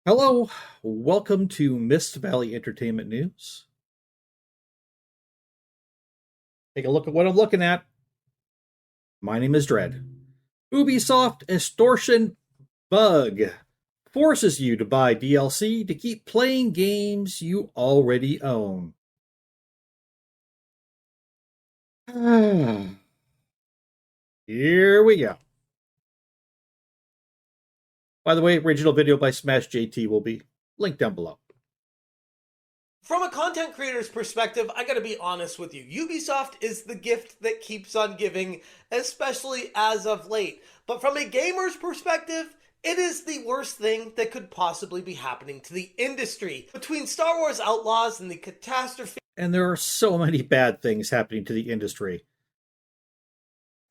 Hello, welcome to Mist Valley Entertainment News. Take a look at what I'm looking at. My name is Dread. Ubisoft extortion bug forces you to buy DLC to keep playing games you already own. Here we go. By the way, original video by Smash JT will be linked down below. From a content creator's perspective, I gotta be honest with you. Ubisoft is the gift that keeps on giving, especially as of late. But from a gamer's perspective, it is the worst thing that could possibly be happening to the industry. Between Star Wars Outlaws and the catastrophe. And there are so many bad things happening to the industry.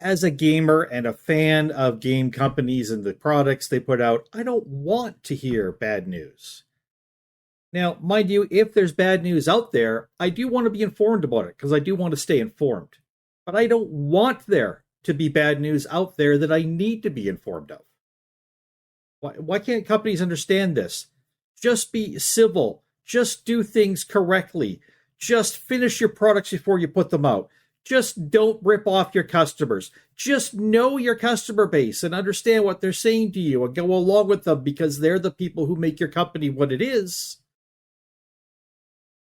As a gamer and a fan of game companies and the products they put out, I don't want to hear bad news. Now, mind you, if there's bad news out there, I do want to be informed about it because I do want to stay informed. But I don't want there to be bad news out there that I need to be informed of. Why can't companies understand this? Just be civil. Just do things correctly. Just finish your products before you put them out. Just don't rip off your customers. Just know your customer base and understand what they're saying to you and go along with them because they're the people who make your company what it is.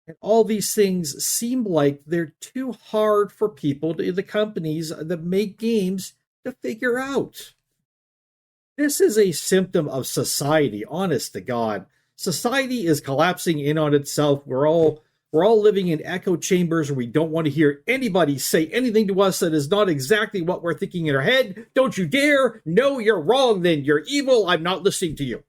And all these things seem like they're too hard for people, the companies that make games, to figure out. This is a symptom of society, honest to God. Society is collapsing in on itself. We're all living in echo chambers where we don't want to hear anybody say anything to us that is not exactly what we're thinking in our head. Don't you dare! No, you're wrong then. You're evil. I'm not listening to you.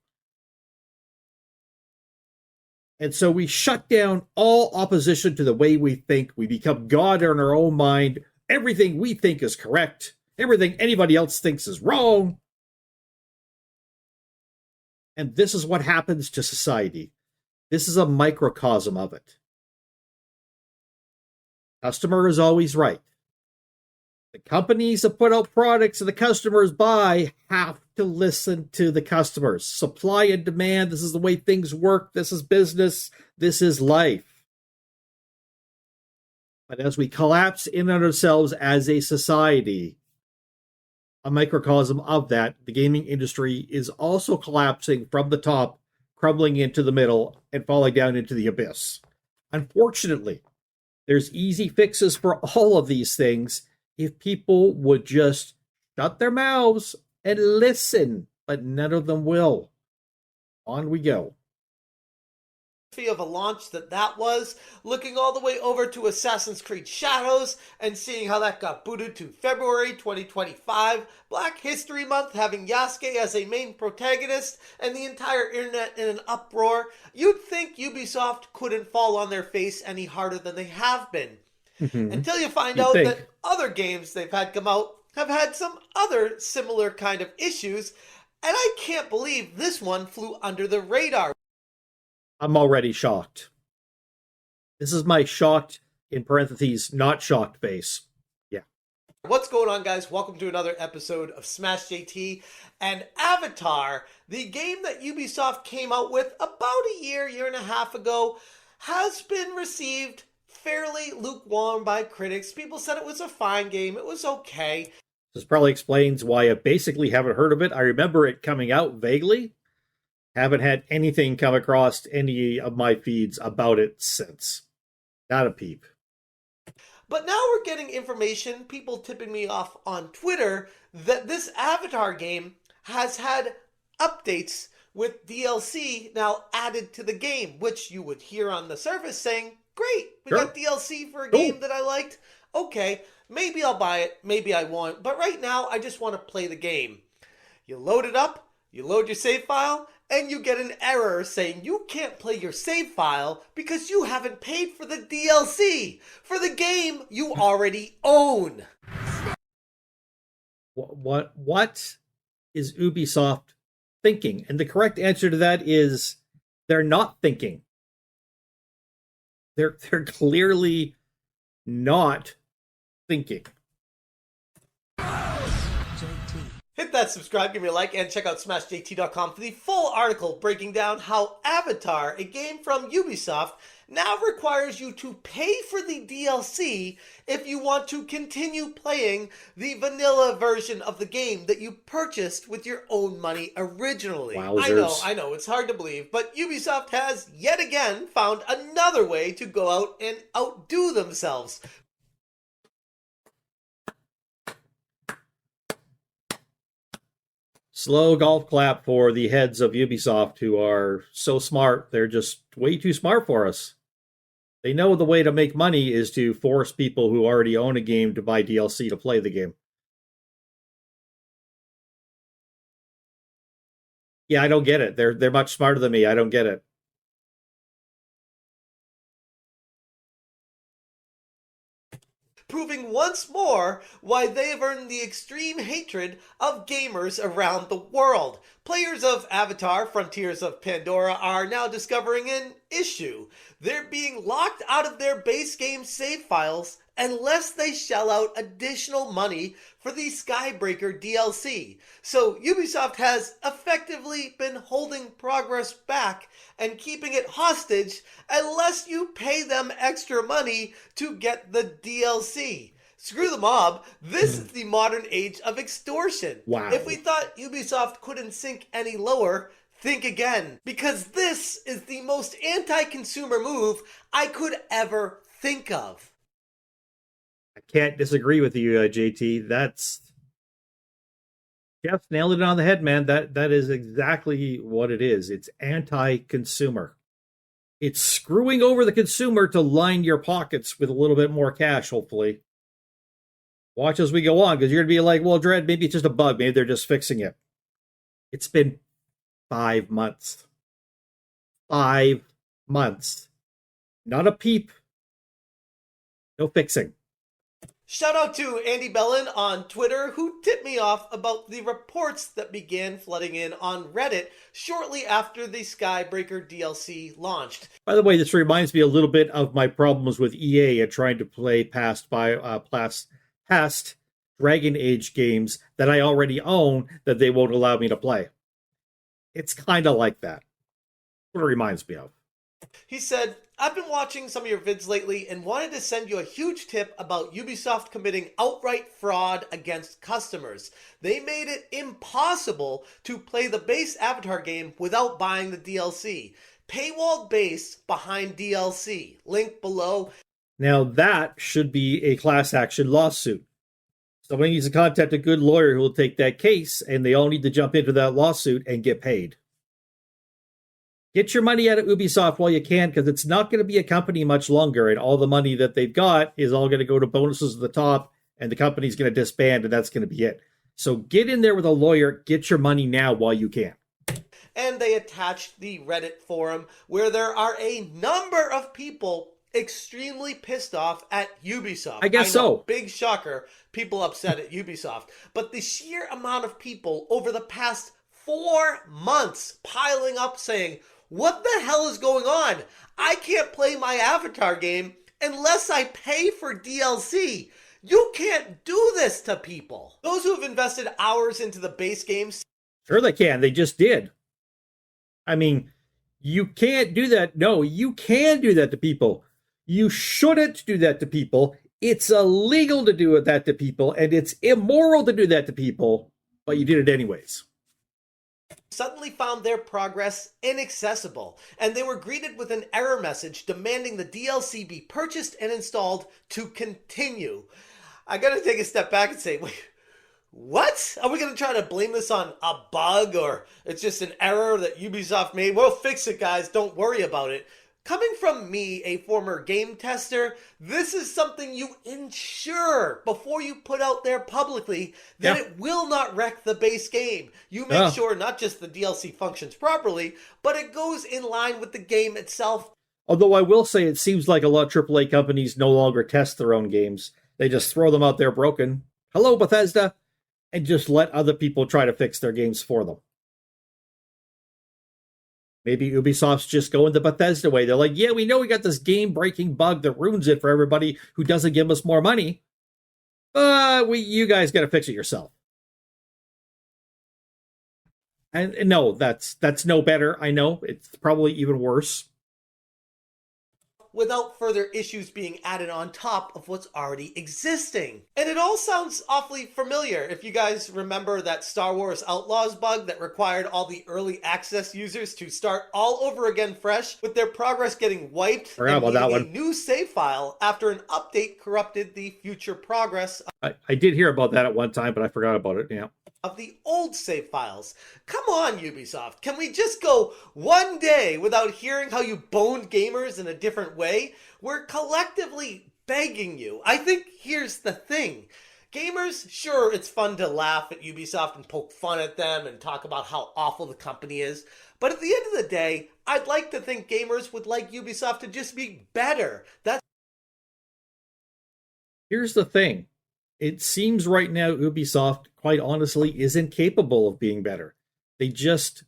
And so we shut down all opposition to the way we think. We become God in our own mind. Everything we think is correct. Everything anybody else thinks is wrong. And this is what happens to society. This is a microcosm of it. Customer is always right. The companies that put out products that the customers buy have to listen to the customers. Supply and demand, this is the way things work. This is business. This is life. But as we collapse in on ourselves as a society, a microcosm of that, the gaming industry is also collapsing from the top, crumbling into the middle, and falling down into the abyss. Unfortunately, there's easy fixes for all of these things if people would just shut their mouths and listen, but none of them will. On we go. Of a launch that was, looking all the way over to Assassin's Creed Shadows and seeing how that got booted to February 2025, Black History Month, having Yasuke as a main protagonist and the entire internet in an uproar. You'd think Ubisoft couldn't fall on their face any harder than they have been. Until you find out that other games they've had come out have had some other similar kind of issues, and I can't believe this one flew under the radar. I'm already shocked. This is my shocked, in parentheses, not shocked face. Yeah. What's going on, guys? Welcome to another episode of Smash JT. And Avatar, the game that Ubisoft came out with about a year and a half ago, has been received fairly lukewarm by critics. People said it was a fine game. It was okay. This probably explains why I basically haven't heard of it. I remember it coming out vaguely. Haven't had anything come across any of my feeds about it since. Not a peep. But now we're getting information, people tipping me off on Twitter, that this Avatar game has had updates with DLC now added to the game, which you would hear on the surface saying, great, we got DLC for a game that I liked. Okay, maybe I'll buy it, maybe I won't. But right now, I just want to play the game. You load it up, you load your save file, and you get an error saying you can't play your save file because you haven't paid for the DLC for the game you already own. What is Ubisoft thinking? And the correct answer to that is they're not thinking. They're clearly not thinking. Hit that subscribe, give me a like, and check out smashjt.com for the full article breaking down how Avatar, a game from Ubisoft, now requires you to pay for the DLC if you want to continue playing the vanilla version of the game that you purchased with your own money originally. Wowzers. I know, it's hard to believe, but Ubisoft has yet again found another way to go out and outdo themselves. Slow golf clap for the heads of Ubisoft who are so smart. They're just way too smart for us. They know the way to make money is to force people who already own a game to buy DLC to play the game. Yeah, I don't get it. They're much smarter than me. I don't get it. Proving once more why they have earned the extreme hatred of gamers around the world. Players of Avatar Frontiers of Pandora are now discovering an issue. They're being locked out of their base game save files unless they shell out additional money for the Skybreaker DLC. So Ubisoft has effectively been holding progress back and keeping it hostage unless you pay them extra money to get the DLC. Screw the mob. This is the modern age of extortion. Wow. If we thought Ubisoft couldn't sink any lower, think again. Because this is the most anti-consumer move I could ever think of. I can't disagree with you, JT. Jeff's nailed it on the head, man. That is exactly what it is. It's anti-consumer. It's screwing over the consumer to line your pockets with a little bit more cash, hopefully. Watch as we go on, because you're going to be like, well, Dread, maybe it's just a bug. Maybe they're just fixing it. It's been 5 months. 5 months. Not a peep. No fixing. Shout out to Andy Bellin on Twitter, who tipped me off about the reports that began flooding in on Reddit shortly after the Skybreaker DLC launched. By the way, this reminds me a little bit of my problems with EA and trying to play past Dragon Age games that I already own that they won't allow me to play. It's kind of like that. What it reminds me of. He said, I've been watching some of your vids lately and wanted to send you a huge tip about Ubisoft committing outright fraud against customers. They made it impossible to play the base Avatar game without buying the DLC. Paywall base behind DLC. Link below. Now that should be a class action lawsuit. Somebody needs to contact a good lawyer who will take that case, and they all need to jump into that lawsuit and get paid. Get your money out of Ubisoft while you can, because it's not going to be a company much longer, and all the money that they've got is all going to go to bonuses at the top, and the company's going to disband, and that's going to be it. So get in there with a lawyer, get your money now while you can. And they attached the Reddit forum where there are a number of people extremely pissed off at Ubisoft. I guess so. Big shocker, people upset at Ubisoft. But the sheer amount of people over the past 4 months piling up saying, what the hell is going on? I can't play my Avatar game unless I pay for DLC. You can't do this to people. Those who have invested hours into the base games. Sure they can. They just did. I mean, you can't do that. No, you can do that to people. You shouldn't do that to people. It's illegal to do that to people, and it's immoral to do that to people, but you did it anyways. Suddenly found their progress inaccessible, and they were greeted with an error message demanding the DLC be purchased and installed to continue. I gotta take a step back and say, wait, what? Are we gonna try to blame this on a bug, or it's just an error that Ubisoft made? We'll fix it, guys. Don't worry about it. Coming from me, a former game tester, this is something you ensure before you put out there publicly that it will not wreck the base game. You make sure not just the DLC functions properly, but it goes in line with the game itself. Although I will say it seems like a lot of AAA companies no longer test their own games. They just throw them out there broken. Hello, Bethesda. And just let other people try to fix their games for them. Maybe Ubisoft's just going the Bethesda way. They're like, yeah, we know we got this game-breaking bug that ruins it for everybody who doesn't give us more money. But you guys got to fix it yourself. And no, that's no better. I know it's probably even worse. without further issues being added on top of what's already existing. And it all sounds awfully familiar if you guys remember that Star Wars Outlaws bug that required all the early access users to start all over again fresh, with their progress getting wiped Forgot and about that needing a one. new save file after an update corrupted the future progress I did hear about that at one time, but I forgot about it. Yeah. of the old save files. Come on, Ubisoft. Can we just go one day without hearing how you boned gamers in a different way? We're collectively begging you. I think here's the thing. Gamers, sure, it's fun to laugh at Ubisoft and poke fun at them and talk about how awful the company is. But at the end of the day, I'd like to think gamers would like Ubisoft to just be better. That's Here's the thing. It seems right now Ubisoft, quite honestly, isn't capable of being better. They just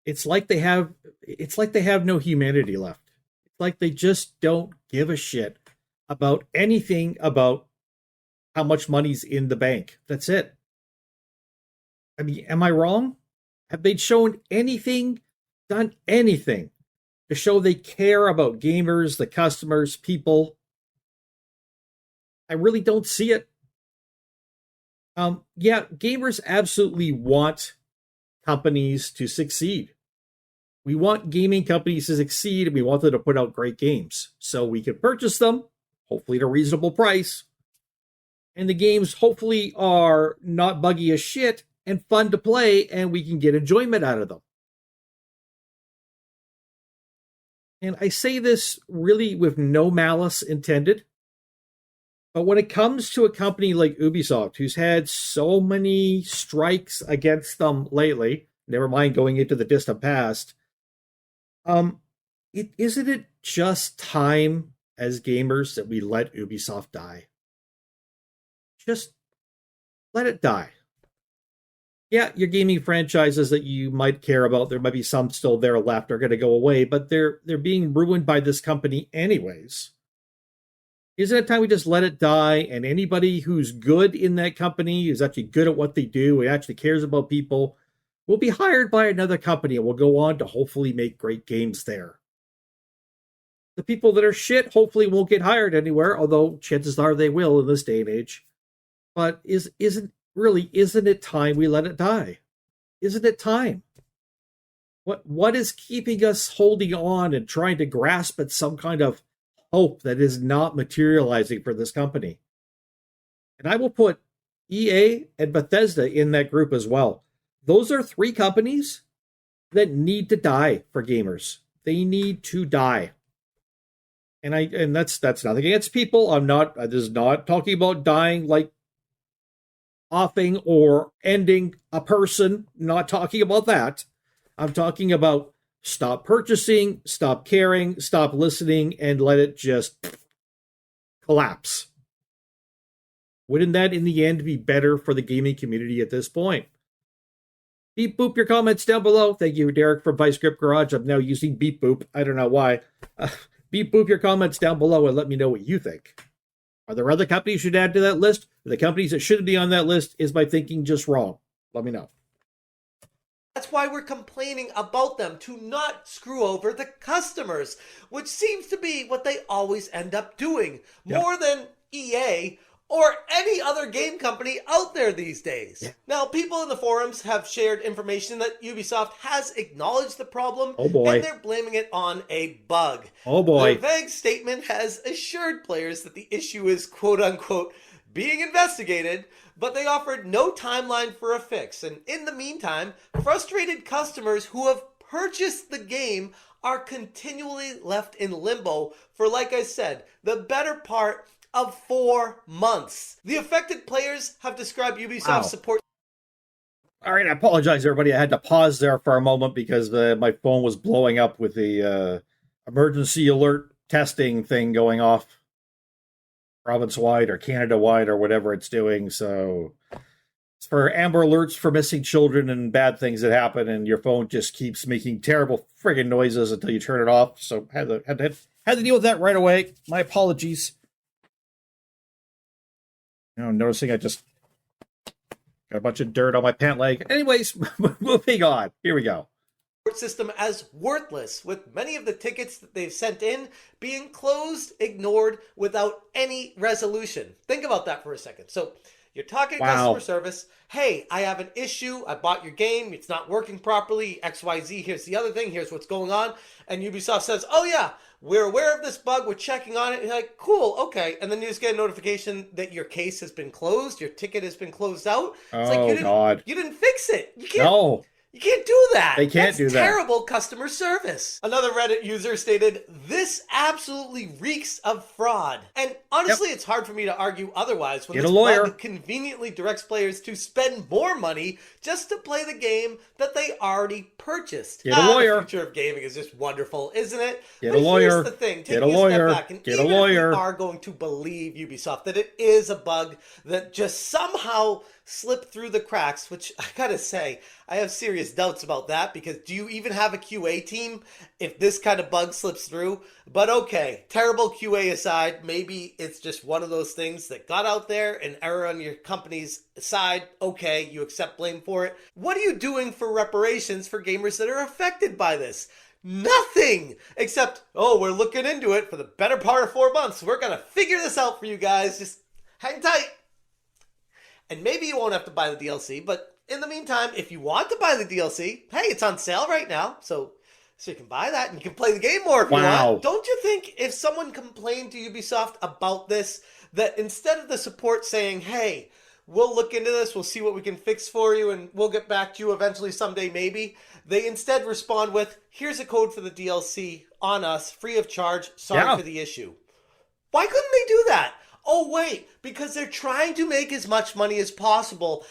it's like they have no humanity left. It's like they just don't give a shit about anything about how much money's in the bank. That's it. I mean, am I wrong? Have they shown anything, done anything to show they care about gamers, the customers, people? I really don't see it. Yeah, gamers absolutely want companies to succeed. We want gaming companies to succeed and we want them to put out great games so we can purchase them, hopefully at a reasonable price. And the games hopefully are not buggy as shit and fun to play and we can get enjoyment out of them. And I say this really with no malice intended. But when it comes to a company like Ubisoft, who's had so many strikes against them lately, never mind going into the distant past, isn't it just time as gamers that we let Ubisoft die? Just let it die. Yeah, your gaming franchises that you might care about, there might be some still there left, are going to go away, but they're being ruined by this company anyways. Isn't it time we just let it die? And anybody who's good in that company, who's actually good at what they do, who actually cares about people, will be hired by another company and will go on to hopefully make great games there. The people that are shit hopefully won't get hired anywhere, although chances are they will in this day and age. But isn't it time we let it die? Isn't it time? What is keeping us holding on and trying to grasp at some kind of hope that is not materializing for this company? And I will put EA and Bethesda in that group as well. Those are three companies that need to die for gamers. They need to die. And that's nothing against people. This is not talking about dying like offing or ending a person. Not talking about that. I'm talking about stop purchasing, stop caring, stop listening, and let it just collapse. Wouldn't that in the end be better for the gaming community at this point? Beep boop your comments down below. Thank you, Derek from Vice Grip Garage. I'm now using beep boop. I don't know why. Beep boop your comments down below and let me know what you think. Are there other companies you should add to that list? The companies that shouldn't be on that list, is my thinking just wrong? Let me know. That's why we're complaining about them, to not screw over the customers, which seems to be what they always end up doing, more than EA or any other game company out there these days. Yeah. Now, people in the forums have shared information that Ubisoft has acknowledged the problem, oh boy, and they're blaming it on a bug. Oh boy. Their vague statement has assured players that the issue is quote-unquote being investigated, but they offered no timeline for a fix. And in the meantime, frustrated customers who have purchased the game are continually left in limbo for, like I said, the better part of 4 months. The affected players have described Ubisoft's support. All right, I apologize, everybody. I had to pause there for a moment because my phone was blowing up with the emergency alert testing thing going off province-wide or Canada-wide or whatever it's doing. So it's for Amber Alerts for missing children and bad things that happen, and your phone just keeps making terrible friggin' noises until you turn it off. So had to deal with that right away. My apologies. Now I'm noticing I just Got a bunch of dirt on my pant leg. Anyways, moving on. Here we go. System as worthless, with many of the tickets that they've sent in being closed, ignored, without any resolution. Think about that for a second. So you're talking to customer service. Hey, I have an issue. I bought your game. It's not working properly. XYZ. Here's the other thing. Here's what's going on. And Ubisoft says, oh yeah, we're aware of this bug. We're checking on it. And you're like, cool, okay. And then you just get a notification that your case has been closed. Your ticket has been closed out. It's like, God. You didn't fix it. You can't. No. You can't do that. They can't do that. That's terrible customer service. Another Reddit user stated, this absolutely reeks of fraud. And honestly, It's hard for me to argue otherwise when this bug conveniently directs players to spend more money just to play the game that they already purchased. Get a lawyer. The future of gaming is just wonderful, isn't it? Get a lawyer. Here's the thing. Get a lawyer. Step back, and Get a lawyer. If we are going to believe Ubisoft that it is a bug that just somehow slipped through the cracks, which I gotta say, I have serious doubts about that, because do you even have a QA team if this kind of bug slips through? But okay, terrible QA aside, maybe it's just one of those things that got out there, an error on your company's side. Okay, you accept blame for it. What are you doing for reparations for gamers that are affected by this? Nothing! Except, oh, we're looking into it for the better part of 4 months. We're gonna figure this out for you guys. Just hang tight. And maybe you won't have to buy the DLC, but in the meantime, if you want to buy the DLC, hey, it's on sale right now, so you can buy that and you can play the game more if you want. Don't you think if someone complained to Ubisoft about this, that instead of the support saying, hey, we'll look into this, we'll see what we can fix for you, and we'll get back to you eventually someday maybe, they instead respond with, here's a code for the DLC on us, free of charge, sorry for the issue. Why couldn't they do that? Oh, wait, because they're trying to make as much money as possible.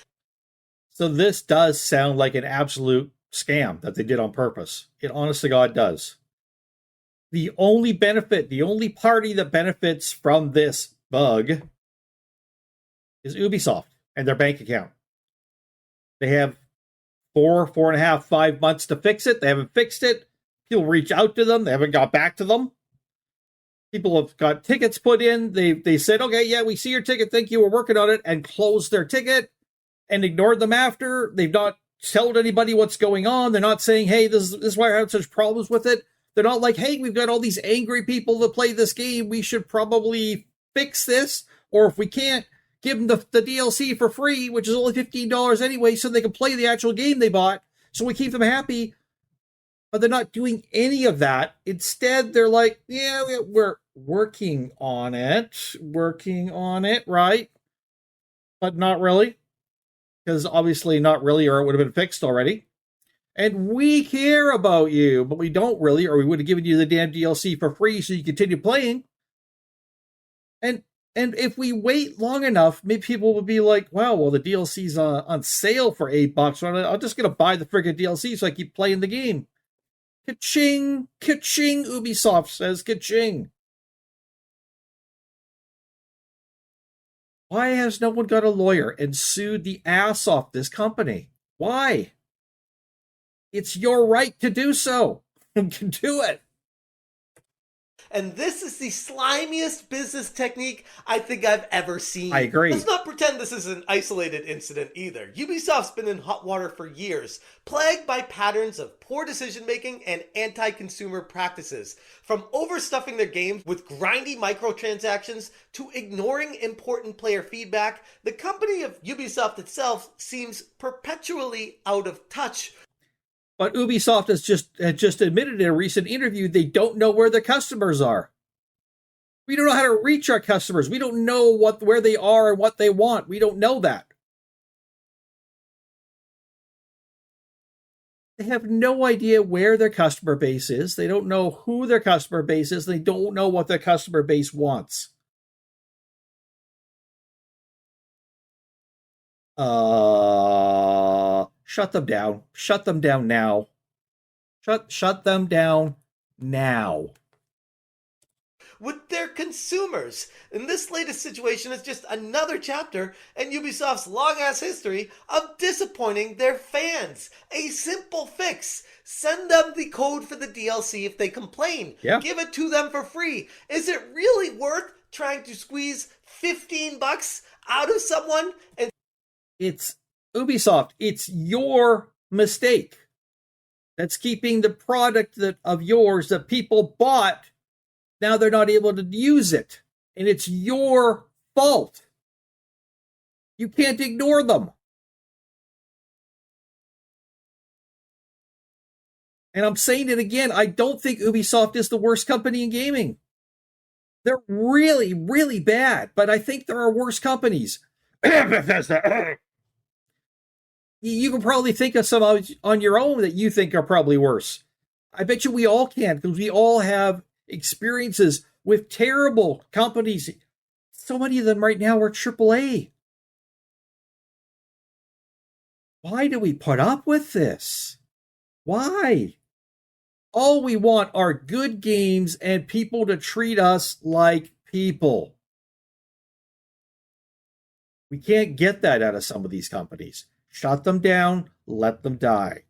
So this does sound like an absolute scam that they did on purpose. It honest to God does. The only party that benefits from this bug is Ubisoft and their bank account. They have 4.5, 5 months to fix it. They haven't fixed it. People reach out to them. They haven't got back to them. People have got tickets put in. They said, okay, yeah, we see your ticket. Thank you. We're working on it, and closed their ticket and ignored them after. They've not told anybody what's going on. They're not saying, hey, this is why I have such problems with it. They're not like, hey, we've got all these angry people that play this game. We should probably fix this. Or if we can't, give them the DLC for free, which is only $15 anyway, so they can play the actual game they bought. So we keep them happy. But they're not doing any of that. Instead, they're like, yeah, we're working on it, right? But not really. Because obviously not really, or it would have been fixed already. And we care about you, but we don't really, or we would have given you the damn DLC for free so you continue playing. And if we wait long enough, maybe people will be like, wow, well, the DLC's on sale for $8. So I'm just going to buy the friggin' DLC so I keep playing the game. Ka-ching! Ka-ching! Ubisoft says ka-ching. Why has no one got a lawyer and sued the ass off this company? Why? It's your right to do so. You can do it. And this is the slimiest business technique I think I've ever seen. I agree. Let's not pretend this is an isolated incident either. Ubisoft's been in hot water for years, plagued by patterns of poor decision-making and anti-consumer practices. From overstuffing their games with grindy microtransactions to ignoring important player feedback, the company of Ubisoft itself seems perpetually out of touch. But Ubisoft has just admitted in a recent interview they don't know where their customers are. We don't know how to reach our customers. We don't know where they are and what they want. We don't know that. They have no idea where their customer base is. They don't know who their customer base is. They don't know what their customer base wants. Shut them down. Shut them down now. Shut them down now. With their consumers. And this latest situation is just another chapter in Ubisoft's long-ass history of disappointing their fans. A simple fix. Send them the code for the DLC if they complain. Yeah. Give it to them for free. Is it really worth trying to squeeze $15 out of someone? And it's Ubisoft, it's your mistake that's keeping the product of yours that people bought. Now they're not able to use it. And it's your fault. You can't ignore them. And I'm saying it again, I don't think Ubisoft is the worst company in gaming. They're really, really bad, but I think there are worse companies. You can probably think of some on your own that you think are probably worse. I bet you we all can, because we all have experiences with terrible companies. So many of them right now are AAA. Why do we put up with this? Why? All we want are good games and people to treat us like people. We can't get that out of some of these companies. Shut them down, let them die.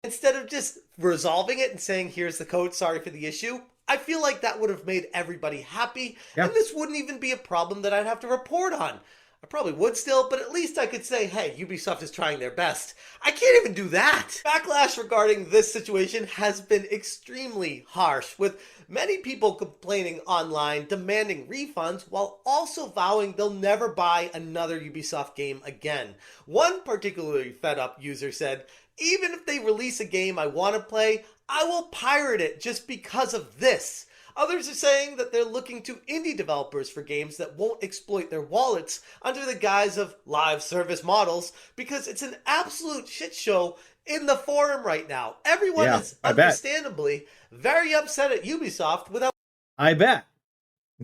Instead of just resolving it and saying, here's the code, sorry for the issue, I feel like that would have made everybody happy, Yeah. and this wouldn't even be a problem that I'd have to report on. I probably would still, but at least I could say, hey, Ubisoft is trying their best. I can't even do that. Backlash regarding this situation has been extremely harsh, with many people complaining online, demanding refunds, while also vowing they'll never buy another Ubisoft game again. One particularly fed up user said, even if they release a game I want to play, I will pirate it just because of this. Others are saying that they're looking to indie developers for games that won't exploit their wallets under the guise of live service models, because it's an absolute shit show in the forum right now. Everyone is understandably very upset at Ubisoft without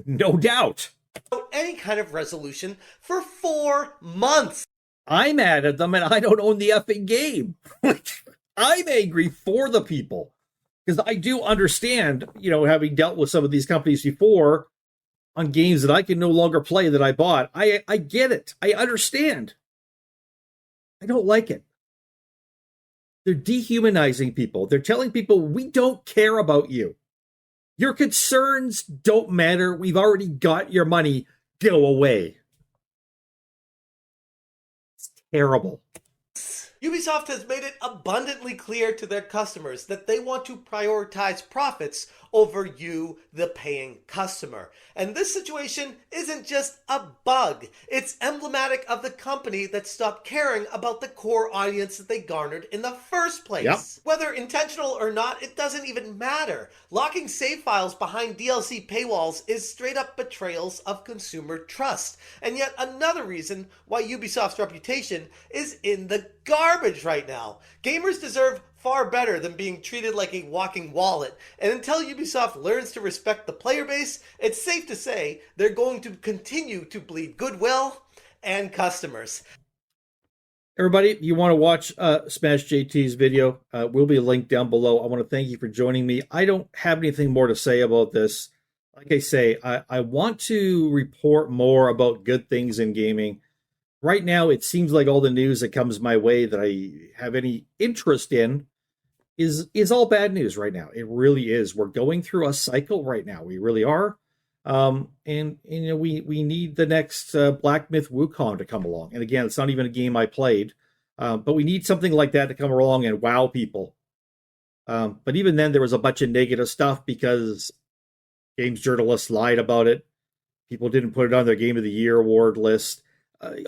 No doubt. any kind of resolution for 4 months. I'm mad at them and I don't own the effing game. I'm angry for the people. Because I do understand, having dealt with some of these companies before on games that I can no longer play that I bought. I get it. I understand. I don't like it. They're dehumanizing people. They're telling people, we don't care about you. Your concerns don't matter. We've already got your money. Go away. It's terrible. Ubisoft has made it abundantly clear to their customers that they want to prioritize profits over you, the paying customer. And this situation isn't just a bug. It's emblematic of the company that stopped caring about the core audience that they garnered in the first place. Yep. Whether intentional or not, it doesn't even matter. Locking save files behind DLC paywalls is straight up betrayals of consumer trust. And yet another reason why Ubisoft's reputation is in the garbage right now. Gamers deserve far better than being treated like a walking wallet. And until Ubisoft learns to respect the player base, it's safe to say they're going to continue to bleed goodwill and customers. Everybody, if you want to watch Smash JT's video, will be linked down below. I want to thank you for joining me. I don't have anything more to say about this. Like I say, I want to report more about good things in gaming. Right now, it seems like all the news that comes my way that I have any interest in is all bad news right now. It really is. We're going through a cycle right now. We really are. And we need the next Black Myth Wukong to come along. And again, it's not even a game I played, but we need something like that to come along and wow people. But even then, there was a bunch of negative stuff because games journalists lied about it. People didn't put it on their Game of the Year award list.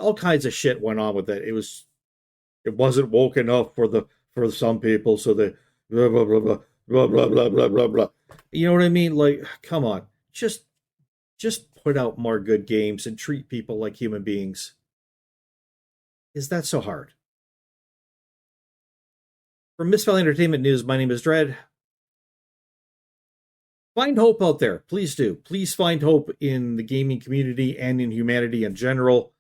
All kinds of shit went on with it. It wasn't woke enough for some people, so they blah blah blah blah blah blah blah blah blah blah. You know what I mean? Like, come on, just put out more good games and treat people like human beings. Is that so hard? For Misfell Entertainment News, my name is Dread. Find hope out there. Please do. Please find hope in the gaming community and in humanity in general.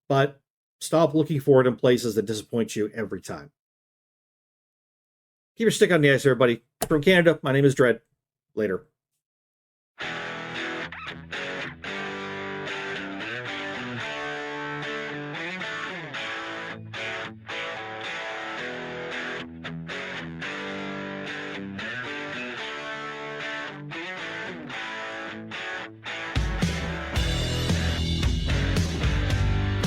But stop looking for it in places that disappoint you every time. Keep your stick on the ice, everybody. From Canada, my name is Dread. Later.